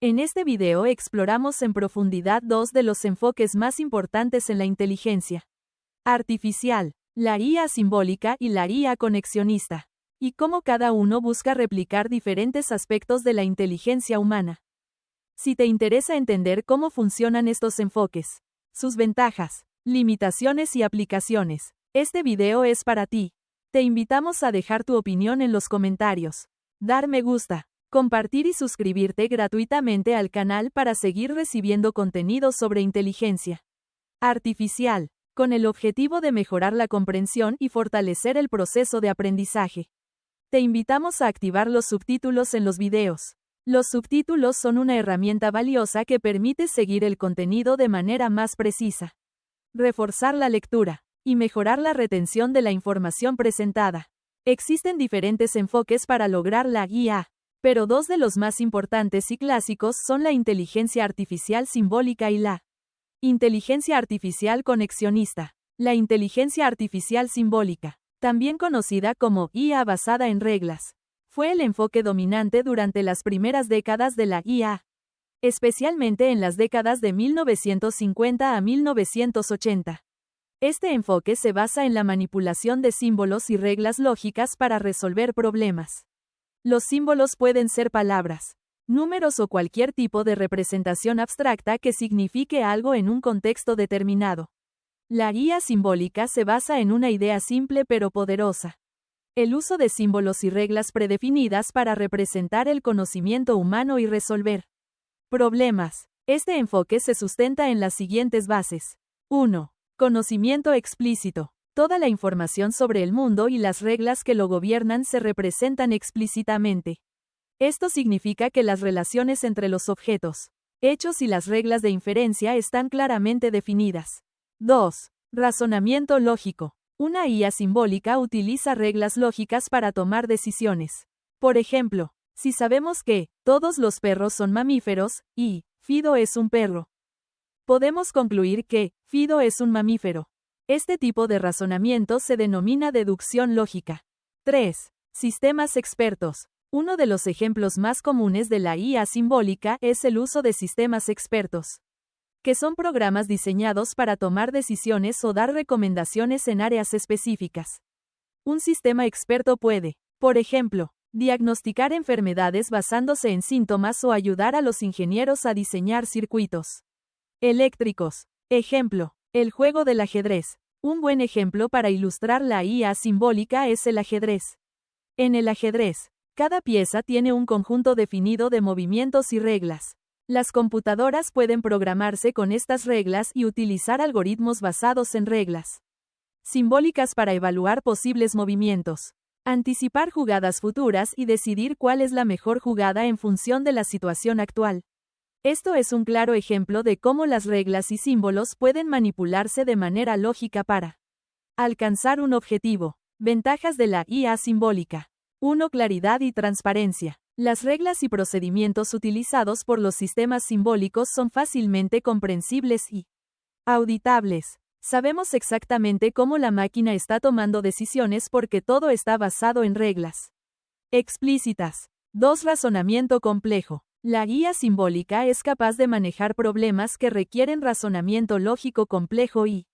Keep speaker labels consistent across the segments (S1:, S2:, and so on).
S1: En este video exploramos en profundidad dos de los enfoques más importantes en la inteligencia artificial, la IA simbólica y la IA conexionista, y cómo cada uno busca replicar diferentes aspectos de la inteligencia humana. Si te interesa entender cómo funcionan estos enfoques, sus ventajas, limitaciones y aplicaciones, este video es para ti. Te invitamos a dejar tu opinión en los comentarios, dar me gusta, compartir y suscribirte gratuitamente al canal para seguir recibiendo contenido sobre inteligencia artificial, con el objetivo de mejorar la comprensión y fortalecer el proceso de aprendizaje. Te invitamos a activar los subtítulos en los videos. Los subtítulos son una herramienta valiosa que permite seguir el contenido de manera más precisa, reforzar la lectura y mejorar la retención de la información presentada. Existen diferentes enfoques para lograr la IA, pero dos de los más importantes y clásicos son la inteligencia artificial simbólica y la inteligencia artificial conexionista. La inteligencia artificial simbólica, también conocida como IA basada en reglas, fue el enfoque dominante durante las primeras décadas de la IA, especialmente en las décadas de 1950 a 1980. Este enfoque se basa en la manipulación de símbolos y reglas lógicas para resolver problemas. Los símbolos pueden ser palabras, números o cualquier tipo de representación abstracta que signifique algo en un contexto determinado. La IA simbólica se basa en una idea simple pero poderosa: el uso de símbolos y reglas predefinidas para representar el conocimiento humano y resolver problemas. Este enfoque se sustenta en las siguientes bases. 1. Conocimiento explícito. Toda la información sobre el mundo y las reglas que lo gobiernan se representan explícitamente. Esto significa que las relaciones entre los objetos, hechos y las reglas de inferencia están claramente definidas. 2. Razonamiento lógico. Una IA simbólica utiliza reglas lógicas para tomar decisiones. Por ejemplo, si sabemos que todos los perros son mamíferos, y Fido es un perro, podemos concluir que Fido es un mamífero. Este tipo de razonamiento se denomina deducción lógica. 3. Sistemas expertos. Uno de los ejemplos más comunes de la IA simbólica es el uso de sistemas expertos, que son programas diseñados para tomar decisiones o dar recomendaciones en áreas específicas. Un sistema experto puede, por ejemplo, diagnosticar enfermedades basándose en síntomas o ayudar a los ingenieros a diseñar circuitos eléctricos. Ejemplo, el juego del ajedrez. Un buen ejemplo para ilustrar la IA simbólica es el ajedrez. En el ajedrez, cada pieza tiene un conjunto definido de movimientos y reglas. Las computadoras pueden programarse con estas reglas y utilizar algoritmos basados en reglas simbólicas para evaluar posibles movimientos, anticipar jugadas futuras y decidir cuál es la mejor jugada en función de la situación actual. Esto es un claro ejemplo de cómo las reglas y símbolos pueden manipularse de manera lógica para alcanzar un objetivo. Ventajas de la IA simbólica. 1. Claridad y transparencia. Las reglas y procedimientos utilizados por los sistemas simbólicos son fácilmente comprensibles y auditables. Sabemos exactamente cómo la máquina está tomando decisiones porque todo está basado en reglas explícitas. 2. Razonamiento complejo. La IA simbólica es capaz de manejar problemas que requieren razonamiento lógico complejo y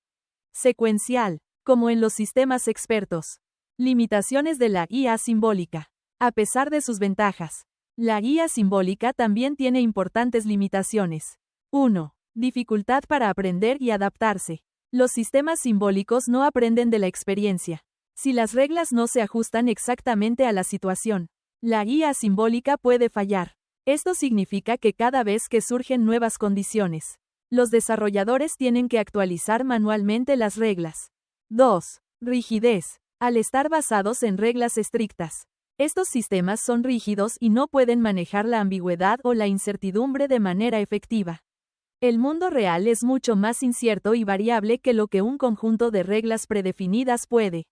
S1: secuencial, como en los sistemas expertos. Limitaciones de la IA simbólica. A pesar de sus ventajas, la IA simbólica también tiene importantes limitaciones. 1. Dificultad para aprender y adaptarse. Los sistemas simbólicos no aprenden de la experiencia. Si las reglas no se ajustan exactamente a la situación, la IA simbólica puede fallar. Esto significa que cada vez que surgen nuevas condiciones, los desarrolladores tienen que actualizar manualmente las reglas. 2. Rigidez. Al estar basados en reglas estrictas, estos sistemas son rígidos y no pueden manejar la ambigüedad o la incertidumbre de manera efectiva. El mundo real es mucho más incierto y variable que lo que un conjunto de reglas predefinidas puede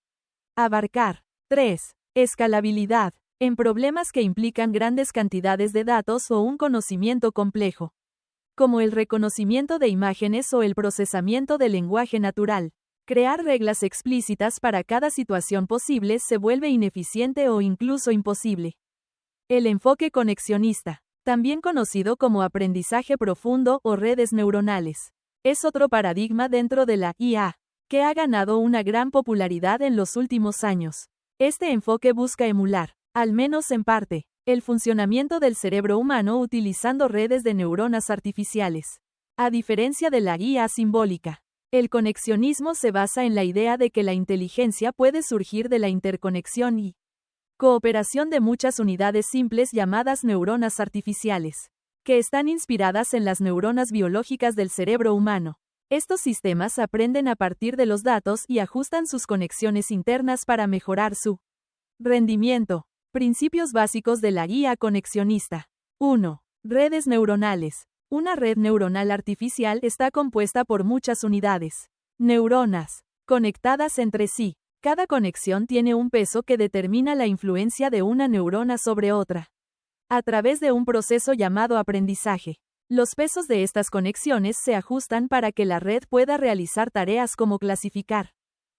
S1: abarcar. 3. Escalabilidad. En problemas que implican grandes cantidades de datos o un conocimiento complejo, como el reconocimiento de imágenes o el procesamiento del lenguaje natural, crear reglas explícitas para cada situación posible se vuelve ineficiente o incluso imposible. El enfoque conexionista. también conocido como aprendizaje profundo o redes neuronales. Es otro paradigma dentro de la IA, que ha ganado una gran popularidad en los últimos años. Este enfoque busca emular, al menos en parte, el funcionamiento del cerebro humano utilizando redes de neuronas artificiales. A diferencia de la IA simbólica, el conexionismo se basa en la idea de que la inteligencia puede surgir de la interconexión y cooperación de muchas unidades simples llamadas neuronas artificiales, que están inspiradas en las neuronas biológicas del cerebro humano. Estos sistemas aprenden a partir de los datos y ajustan sus conexiones internas para mejorar su rendimiento. Principios básicos de la IA conexionista. 1. Redes neuronales. Una red neuronal artificial está compuesta por muchas unidades, neuronas, conectadas entre sí. Cada conexión tiene un peso que determina la influencia de una neurona sobre otra. A través de un proceso llamado aprendizaje, los pesos de estas conexiones se ajustan para que la red pueda realizar tareas como clasificar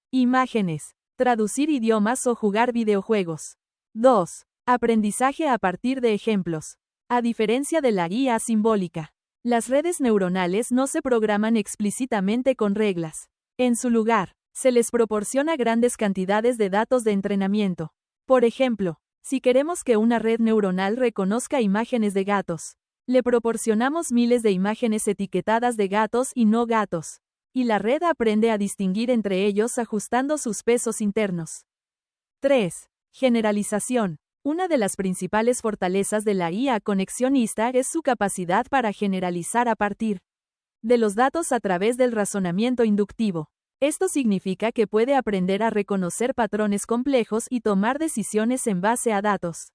S1: imágenes, traducir idiomas o jugar videojuegos. 2. Aprendizaje a partir de ejemplos. A diferencia de la IA simbólica, las redes neuronales no se programan explícitamente con reglas. En su lugar, se les proporciona grandes cantidades de datos de entrenamiento. Por ejemplo, si queremos que una red neuronal reconozca imágenes de gatos, le proporcionamos miles de imágenes etiquetadas de gatos y no gatos, y la red aprende a distinguir entre ellos ajustando sus pesos internos. 3. Generalización. Una de las principales fortalezas de la IA conexionista es su capacidad para generalizar a partir de los datos a través del razonamiento inductivo. Esto significa que puede aprender a reconocer patrones complejos y tomar decisiones en base a datos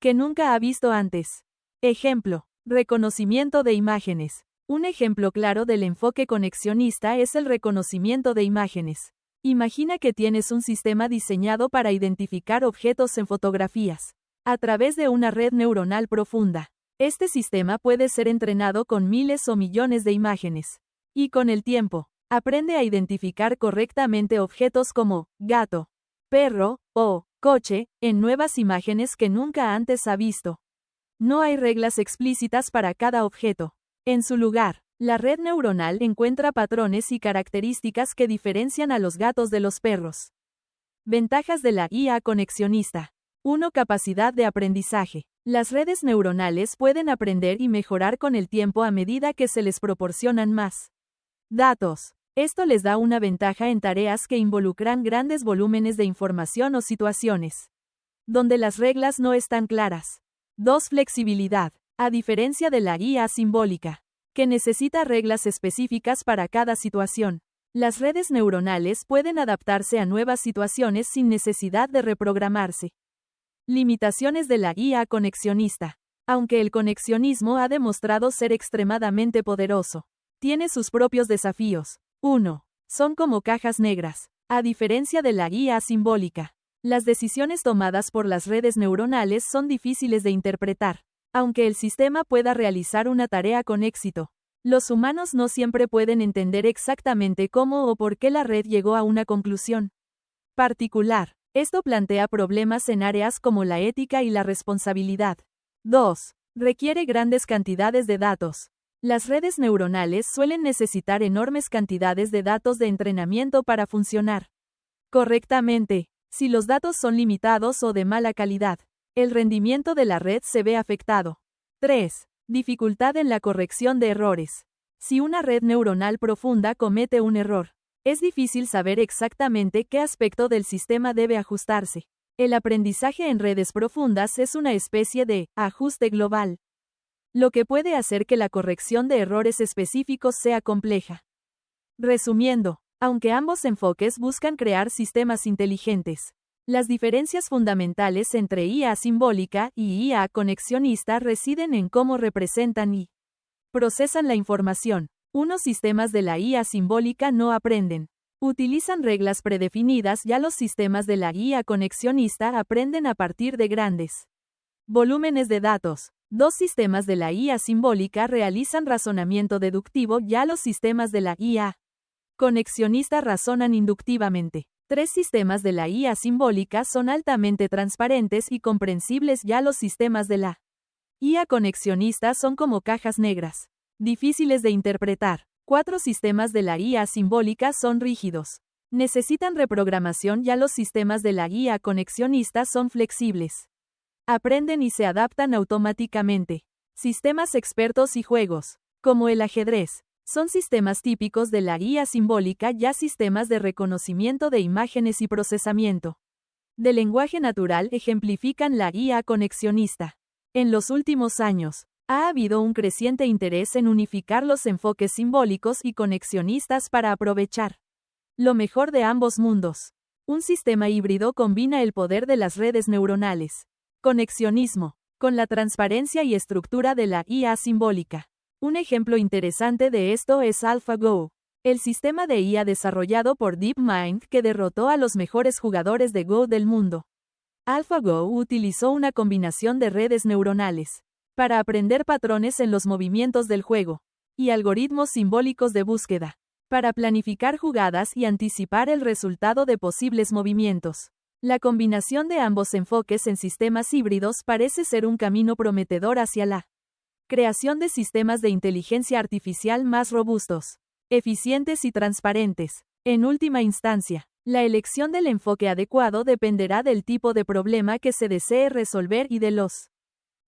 S1: que nunca ha visto antes. Ejemplo: reconocimiento de imágenes. Un ejemplo claro del enfoque conexionista es el reconocimiento de imágenes. Imagina que tienes un sistema diseñado para identificar objetos en fotografías. A través de una red neuronal profunda, este sistema puede ser entrenado con miles o millones de imágenes. Y con el tiempo, aprende a identificar correctamente objetos como gato, perro o coche en nuevas imágenes que nunca antes ha visto. No hay reglas explícitas para cada objeto. En su lugar, la red neuronal encuentra patrones y características que diferencian a los gatos de los perros. Ventajas de la IA conexionista. 1. Capacidad de aprendizaje. Las redes neuronales pueden aprender y mejorar con el tiempo a medida que se les proporcionan más datos. Esto les da una ventaja en tareas que involucran grandes volúmenes de información o situaciones donde las reglas no están claras. 2. Flexibilidad. A diferencia de la IA simbólica, que necesita reglas específicas para cada situación, las redes neuronales pueden adaptarse a nuevas situaciones sin necesidad de reprogramarse. Limitaciones de la IA conexionista. Aunque el conexionismo ha demostrado ser extremadamente poderoso, tiene sus propios desafíos. 1. Son como cajas negras. A diferencia de la IA simbólica, las decisiones tomadas por las redes neuronales son difíciles de interpretar. Aunque el sistema pueda realizar una tarea con éxito, los humanos no siempre pueden entender exactamente cómo o por qué la red llegó a una conclusión particular. Esto plantea problemas en áreas como la ética y la responsabilidad. 2. Requiere grandes cantidades de datos. Las redes neuronales suelen necesitar enormes cantidades de datos de entrenamiento para funcionar correctamente. Si los datos son limitados o de mala calidad, el rendimiento de la red se ve afectado. 3. Dificultad en la corrección de errores. Si una red neuronal profunda comete un error, es difícil saber exactamente qué aspecto del sistema debe ajustarse. El aprendizaje en redes profundas es una especie de ajuste global, lo que puede hacer que la corrección de errores específicos sea compleja. Resumiendo, aunque ambos enfoques buscan crear sistemas inteligentes, las diferencias fundamentales entre IA simbólica y IA conexionista residen en cómo representan y procesan la información. Unos sistemas de la IA simbólica no aprenden. Utilizan reglas predefinidas, ya los sistemas de la IA conexionista aprenden a partir de grandes volúmenes de datos. 2 sistemas de la IA simbólica realizan razonamiento deductivo, ya los sistemas de la IA conexionista razonan inductivamente. 3 sistemas de la IA simbólica son altamente transparentes y comprensibles, ya los sistemas de la IA conexionistas son como cajas negras, difíciles de interpretar. 4 sistemas de la IA simbólica son rígidos. Necesitan reprogramación, ya los sistemas de la IA conexionista son flexibles. Aprenden y se adaptan automáticamente. Sistemas expertos y juegos, como el ajedrez, son sistemas típicos de la IA simbólica, ya sistemas de reconocimiento de imágenes y procesamiento de lenguaje natural ejemplifican la IA conexionista. En los últimos años, ha habido un creciente interés en unificar los enfoques simbólicos y conexionistas para aprovechar lo mejor de ambos mundos. Un sistema híbrido combina el poder de las redes neuronales, conexionismo, con la transparencia y estructura de la IA simbólica. Un ejemplo interesante de esto es AlphaGo, el sistema de IA desarrollado por DeepMind que derrotó a los mejores jugadores de Go del mundo. AlphaGo utilizó una combinación de redes neuronales para aprender patrones en los movimientos del juego y algoritmos simbólicos de búsqueda para planificar jugadas y anticipar el resultado de posibles movimientos. La combinación de ambos enfoques en sistemas híbridos parece ser un camino prometedor hacia la creación de sistemas de inteligencia artificial más robustos, eficientes y transparentes. En última instancia, la elección del enfoque adecuado dependerá del tipo de problema que se desee resolver y de los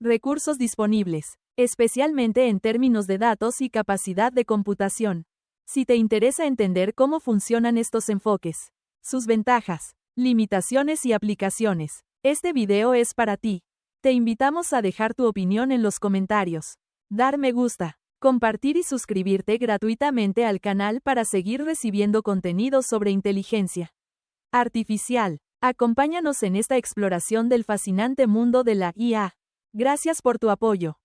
S1: recursos disponibles, especialmente en términos de datos y capacidad de computación. Si te interesa entender cómo funcionan estos enfoques, sus ventajas, limitaciones y aplicaciones, este video es para ti. Te invitamos a dejar tu opinión en los comentarios, dar me gusta, compartir y suscribirte gratuitamente al canal para seguir recibiendo contenido sobre inteligencia artificial. Acompáñanos en esta exploración del fascinante mundo de la IA. Gracias por tu apoyo.